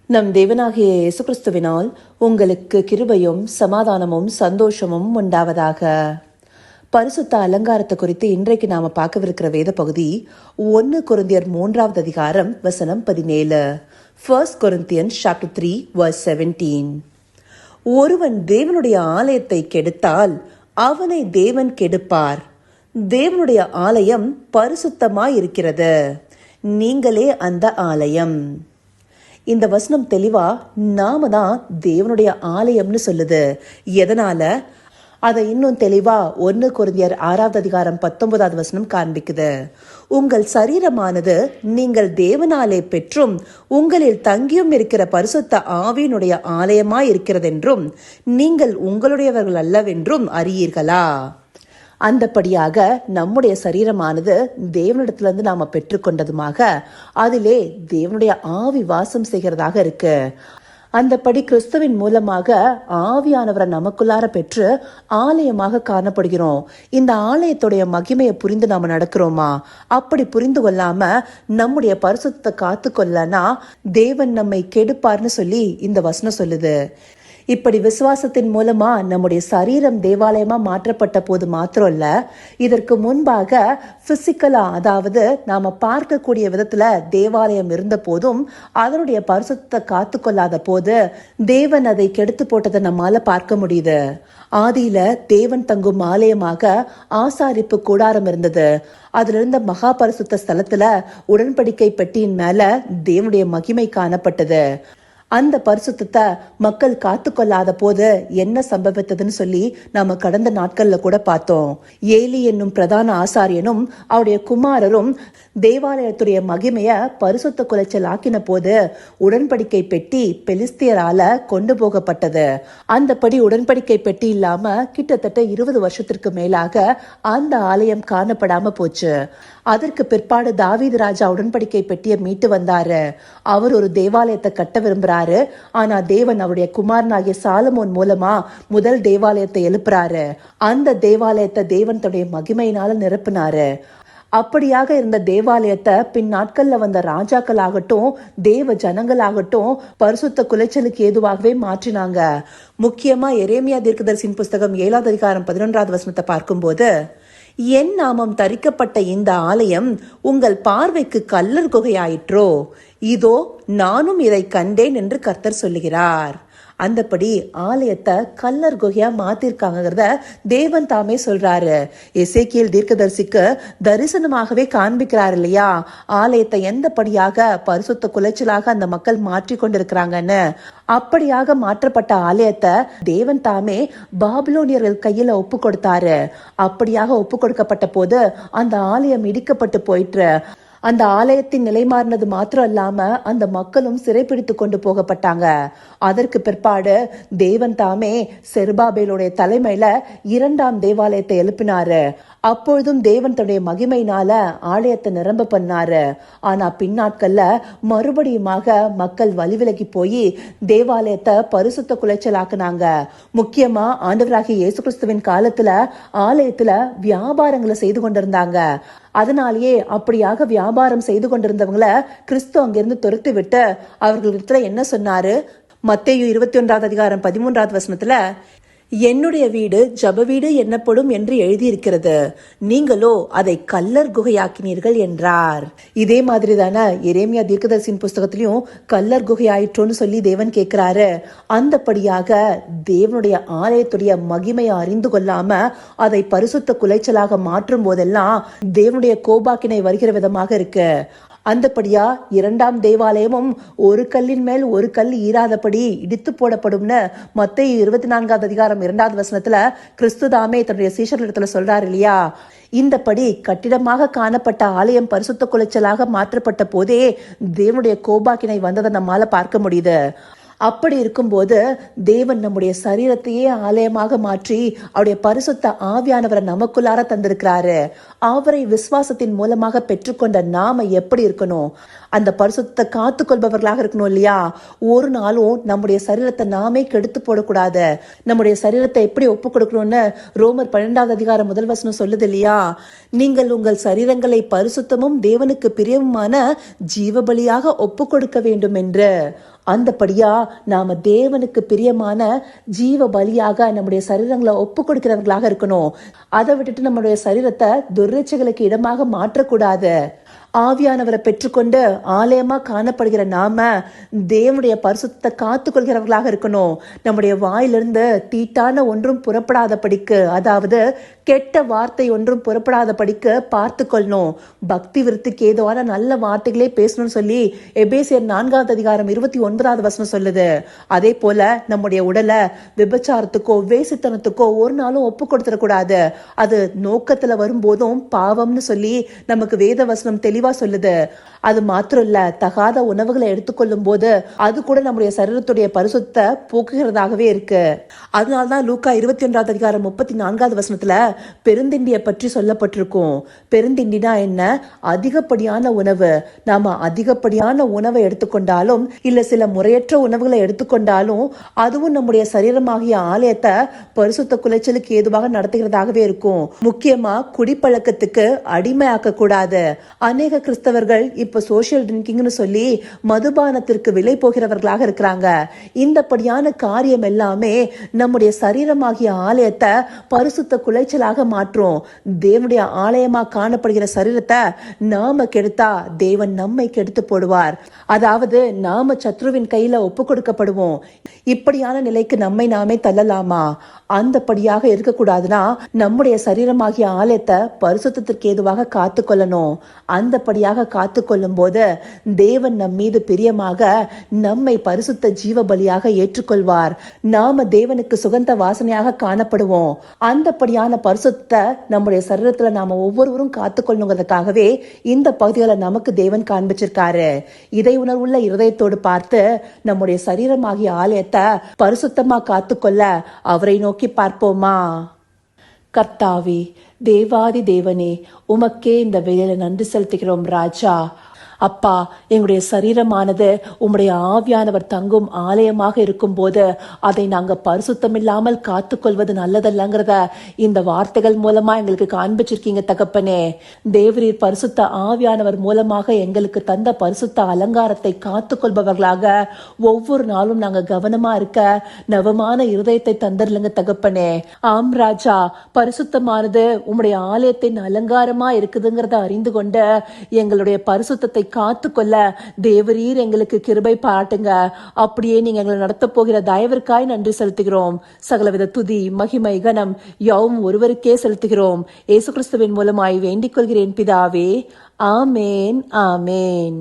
நம் தேவனாகிய இயேசு கிறிஸ்துவினால் உங்களுக்கு கிருபையும் சமாதானமும் சந்தோஷமும் உண்டாவதாக. பரிசுத்த அலங்காரத்தை குறித்து இன்றைக்கு நாம பார்க்கவிருக்கிற வேத பகுதி 1 கொரிந்தியர் 3வது அதிகாரம் வசனம் 17. 1 Corinthians chapter 3 verse 17. ஒருவன் தேவனுடைய ஆலயத்தை கெடுத்தால் அவனை தேவன் கெடுப்பார். தேவனுடைய ஆலயம் பரிசுத்தமாய் இருக்கிறது, நீங்களே அந்த ஆலயம். இந்த வசனம் தெளிவா நாம தான் தேவனுடைய ஆலயம்னு சொல்லுது. எதனால? அதை இன்னும் தெளிவா 1 கொரிந்தியர் 6வது அதிகாரம் 19வது வசனம் காண்பிக்குது. உங்கள் சரீரமானது நீங்கள் தேவனாலே பெற்றும் உங்களில் தங்கியும் இருக்கிற பரிசுத்த ஆவியினுடைய ஆலயமாய் இருக்கிறதென்றும் நீங்கள் உங்களுடையவர்கள் அல்லவென்றும் அறியீர்களா? அந்தபடியாக நம்முடைய சரீரமானது தேவனிடத்திலிருந்து நாம பெற்றுக்கொண்டதுமாக அதிலே தேவனுடைய ஆவி வாசம் செய்கிறதாக இருக்கு. அந்தபடி கிறிஸ்துவின் மூலமாக ஆவியானவரை நமக்குள்ளார பெற்று ஆலயமாக காணப்படுகிறோம். இந்த ஆலயத்துடைய மகிமையை புரிந்து நாம நடக்கிறோமா? அப்படி புரிந்து கொள்ளாம நம்முடைய பரிசுத்தத்தை காத்து கொள்ளனா தேவன் நம்மை கெடுப்பார்னு சொல்லி இந்த வசனம் சொல்லுது. இப்படி விசுவாசத்தின் மூலமா நம்முடைய சரீரம் தேவாலயமா மாற்றப்பட்ட போது மாத்திரம் இல்ல, இதற்கு முன்பாக பிசிக்கலா, அதாவது நாம பார்க்கக்கூடிய விதத்துல தேவாலயம் இருந்த போதும் அதனுடைய பரிசுத்தத்தை காத்து கொள்ளாத போது தேவன் அதை கெடுத்து போட்டதை நம்மால பார்க்க முடியுது. ஆதியில தேவன் தங்கும் ஆலயமாக ஆசாரிப்பு கூடாரம் இருந்தது. அதுல இருந்த மகா பரிசுத்த ஸ்தலத்துல உடன்படிக்கை பெட்டியின் மேல தேவனுடைய மகிமை காணப்பட்டது. அந்த பரிசுத்தத்தை மக்கள் காத்து கொள்ளாத போது என்ன சம்பவித்ததுன்னு சொல்லி நாம கடந்த நாட்கள்ல கூட பார்த்தோம். ஏலி என்னும் பிரதான ஆசாரியனும் அவருடைய குமாரரும் தேவாலயத்துடைய மகிமைய பரிசுத்த குலைச்சல் ஆக்கின போது உடன்படிக்கை பெட்டி பெலிஸ்தியரால கொண்டு போகப்பட்டது. அந்தபடி உடன்படிக்கை பெட்டி இல்லாம கிட்டத்தட்ட 20 வருஷத்திற்கு மேலாக அந்த ஆலயம் காணப்படாம போச்சு. அதற்கு பிற்பாடு தாவீது ராஜா உடன்படிக்கை பெட்டியை மீட்டு வந்தாரு. அவர் ஒரு தேவாலயத்தை கட்ட விரும்புறாரு. ஆனா தேவன் அவருடைய குமாரனாகிய சாலமோன் மூலமா முதல் தேவாலயத்தை எழுப்புறாரு. அந்த தேவாலயத்தை தேவன் தன்னுடைய மகிமையினால நிரப்பினாரு. அப்படியாக இருந்த தேவாலயத்தை பின் நாட்கள்ல வந்த ராஜாக்கள் ஆகட்டும், தேவ ஜனங்கள் ஆகட்டும் பரிசுத்த குலைச்சலுக்கு ஏதுவாகவே மாற்றினாங்க. முக்கியமா எரேமியா தீர்க்கதரிசியின் புஸ்தகம் 7வது அதிகாரம் 11வது வசனத்தை பார்க்கும்போது, என் நாமம் தரிக்கப்பட்ட இந்த ஆலயம் உங்கள் பார்வைக்கு கல்லர் குகையாயிற்றோ, இதோ நானும் இதை கண்டேன் என்று கர்த்தர் சொல்லுகிறார். அந்தபடி ஆலயத்தை கல்லர் குகையா மாத்திருக்காங்கிறத தேவன் தாமே சொல்றாரு. எசேக்கியேல் தீர்க்கதரிசிக்கு தரிசனமாகவே காண்பிக்கிறார் இல்லையா, ஆலயத்தை எந்தபடியாக பரிசுத்த குலைச்சலாக அந்த மக்கள் மாற்றி கொண்டிருக்கிறாங்கன்னு. அப்படியாக மாற்றப்பட்ட ஆலயத்தை தேவன் தாமே பாபிலோனியர்கள் கையில ஒப்பு கொடுத்தாரு. அப்படியாக ஒப்பு கொடுக்கப்பட்ட போது அந்த ஆலயம் இடிக்கப்பட்டு போயிற்று. அந்த ஆலயத்தின் நிலை மாறினது மாத்திரம் இல்லாம அந்த மக்களும் சிறைப்பிடித்து கொண்டு போகப்பட்டாங்க. அதற்கு பிற்பாடு தேவன் தாமே செருபாபேலுடைய தலைமையில 2ஆம் தேவாலயத்தை எழுப்பினாரு. அப்பொழுதும் தேவன் தன்னுடைய மகிமையினால ஆலயத்தை நிரம்ப பண்ணாரு. ஆனா பின்னாட்கள்ல மறுபடியுமாக மக்கள் வழிவிலகி போய் தேவாலயத்தை பரிசுத்த குலைச்சலாக்குனாங்க. முக்கியமா ஆண்டவராகிய இயேசு கிறிஸ்துவின் காலத்துல ஆலயத்துல வியாபாரங்களை செய்து கொண்டிருந்தாங்க. அதனாலேயே அப்படியாக வியாபாரம் செய்து கொண்டிருந்தவங்களை கிறிஸ்து அங்கிருந்து துரத்தி விட்டு அவர்களிடத்துல என்ன சொன்னாரு? மத்தேயு 21வது அதிகாரம் 13வது வசனத்துல, என்னுடைய வீடு ஜப வீடு என்னப்படும் என்று எழுதியிருக்கிறது, நீங்களோ அதை கல்லர் குகையாக்கினீர்கள் என்றார். இதே மாதிரி தானே எரேமியா தீர்க்கதரிசியின் புஸ்தகத்திலையும் கல்லர் குகையாயிற்றோன்னு சொல்லி தேவன் கேட்கிறாரு. அந்தபடியாக தேவனுடைய ஆலயத்துடைய மகிமையை அறிந்து கொள்ளாம அதை பரிசுத்த குலைச்சலாக மாற்றும் போதெல்லாம் தேவனுடைய கோபாக்கினை வருகிற விதமாக இருக்கு. அந்தபடியா 2ஆம் தேவாலயமும் ஒரு கல்லின் மேல் ஒரு கல் ஈராதபடி இடித்து போடப்படும்னு மத்தேயு 24வது அதிகாரம் 2வது வசனத்துல கிறிஸ்து தாமே தன்னுடைய சீஷர்களிடத்துல சொல்றாரு இல்லையா. இந்தபடி கட்டிடமாக காணப்பட்ட ஆலயம் பரிசுத்த குலைச்சலாக மாற்றப்பட்ட போதே தேவனுடைய கோபாக்கினை வந்ததை நம்மால பார்க்க முடியுது. அப்படி இருக்கும்போது தேவன் நம்முடைய சரீரத்தையே ஆலயமாக மாற்றி அவருடைய பரிசுத்த ஆவியானவரை நமக்குள்ளார தந்திருக்கிறாரு. அவரை விசுவாசத்தின் மூலமாக பெற்றுக்கொண்ட நாம எப்படி இருக்கணும்? அந்த பரிசுத்தத்தை காத்து கொள்பவர்களாக இருக்கணும் இல்லையா. ஒரு நாளும் நம்முடைய சரீரத்தை நாமே கெடுத்து போடக்கூடாது. நம்முடைய சரீரத்தை எப்படி ஒப்பு கொடுக்கணும்னு ரோமர் 12வது அதிகாரம் 1 வசனம் சொல்லுது இல்லையா. நீங்கள் உங்கள் சரீரங்களை பரிசுத்தமும் தேவனுக்கு பிரியமுமான ஜீவபலியாக ஒப்பு கொடுக்க வேண்டும் என்று. அந்தபடியா நாம தேவனுக்கு பிரியமான ஜீவ பலியாக நம்முடைய சரீரங்களை ஒப்பு கொடுக்கிறவர்களாக இருக்கணும். அதை விட்டுட்டு நம்முடைய சரீரத்தை துர்ச்சைகளுக்கு இடமாக மாற்றக்கூடாது. ஆவியானவரை பெற்றுக்கொண்டு ஆலயமா காணப்படுகிற நாம தேவனுடைய பரிசுத்தத்தை காத்து கொள்கிறவர்களாக இருக்கணும். நம்முடைய வாயிலிருந்து தீட்டான ஒன்றும் புறப்படாதபடிக்கு, அதாவது கெட்ட வார்த்தை ஒன்றும் புறப்படாதபடிக்கு பார்த்து கொள்ளணும். பக்தி விருத்திக்கு ஏதுவான நல்ல வார்த்தைகளே பேசணும்னு சொல்லி எபேசியர் 4:29 சொல்லுது. அதே போல நம்முடைய உடலை விபச்சாரத்துக்கோ வேசித்தனத்துக்கோ ஒரு நாளும் ஒப்பு கொடுத்துடக்கூடாது. அது நோக்கத்துல வரும்போதும் பாவம்னு சொல்லி நமக்கு வேத வசனம் தெளிவா சொல்லுது. அது மாத்திரம் இல்ல, தகாத உணவுகளை எடுத்துக்கொள்ளும் போது அது கூட நம்முடைய சரீரத்துடைய பரிசுத்த போக்குகிறதாகவே இருக்கு. அதனால்தான் லூக்கா 21:34 பெருந்திண்டியை பற்றி சொல்லப்பட்டிருக்கும். பெருந்திண்டினா என்ன? அதிகப்படியான உணவு. நாம அதிகப்படியான உணவை எடுத்துக்கொண்டாலும் இல்ல சில முறையற்ற உணவுகளை எடுத்துக்கொண்டாலும் அதுவும் நம்முடைய சரீரமாகிய ஆலயத்தை பரிசுத்த குலைச்சலுக்கு ஏதுவாக நடத்துகிறதாகவே இருக்கும். முக்கியமா குடிப்பழக்கத்துக்கு அடிமையாக்க கூடாது. அநேக கிறிஸ்தவர்கள் இப்ப சோசியல் ட்ரிங்கிங்னு சொல்லி மதுபானத்திற்கு விலை போகிறவர்களாக இருக்கிறாங்க. இந்தப்படியான காரியம் எல்லாமே நம்முடைய சரீரமாகிய ஆலயத்தை பரிசுத்த குலைச்சலாக மாற்றும். தேவனுடைய ஆலயமா காணப்படுகிற சரீரத்தை நாம கெடுத்தா தேவன் நம்மை கெடுத்து போடுவார். அதாவது நாம சத்ருவின் கையில ஒப்பு கொடுக்கப்படுவோம். இப்படியான நிலைக்கு நம்மை நாமே தள்ளலாமா? அந்தபடியாக இருக்கக்கூடாதுன்னா நம்முடைய சரீரமாகிய ஆலயத்தை பரிசுத்தத்திற்கு ஏதுவாக காத்து கொள்ளணும். அந்தபடியாக காத்து கொள்ளும் போது தேவன் நம் மீது பிரியமாக நம்மை பரிசுத்த ஜீவ பலியாக ஏற்றுக்கொள்வார். நாம தேவனுக்கு சுகந்த வாசனையாக காணப்படுவோம். அந்தபடியான பரிசுத்த நம்முடைய சரீரத்துல நாம ஒவ்வொருவரும் காத்து கொள்ளணுங்கிறதுக்காகவே இந்த பகுதிகளை நமக்கு தேவன் காண்பிச்சிருக்காரு. இதை உணர்வுள்ள இருதயத்தோடு பார்த்து நம்முடைய சரீரமாகிய ஆலயத்தை பரிசுத்தமா காத்துக்கொள்ள அவரை நோக்கி பார்ப்போமா? கர்த்தாவே, தேவாதி தேவனே, உமக்கே இந்த வேளையில நன்றி செலுத்துகிறோம் ராஜா. அப்பா, எங்களுடைய சரீரமானது உம்முடைய ஆவியானவர் தங்கும் ஆலயமாக இருக்கும் போது அதை நாங்க பரிசுத்தமில்லாமல் காத்துக்கொள்வது நல்லதல்லங்கிறத இந்த வார்த்தைகள் மூலமா எங்களுக்கு காண்பிச்சிருக்கீங்க தகப்பனே. தேவரீர் பரிசுத்த ஆவியானவர் மூலமாக எங்களுக்கு தந்த பரிசுத்த அலங்காரத்தை காத்துக்கொள்பவர்களாக ஒவ்வொரு நாளும் நாங்க கவனமா இருக்க நவமான இருதயத்தை தந்தர்லங்க தகப்பனே. ஆம் ராஜா, பரிசுத்தமானது உம்முடைய ஆலயத்தின் அலங்காரமா இருக்குதுங்கிறத அறிந்து கொண்டு எங்களுடைய பரிசுத்தத்தை காத்து கொள்ள தேவரீர் எங்களுக்கு கிருபை பாராட்டுங்க. அப்படியே நீங்க எங்களை நடத்த போகிற தயவிற்காய் நன்றி செலுத்துகிறோம். சகலவித துதி மகிமை கனம் யாவும் ஒருவருக்கே செலுத்துகிறோம். இயேசு கிறிஸ்துவின் மூலமாய் வேண்டிக் கொள்கிறேன் பிதாவே. ஆமேன், ஆமேன்.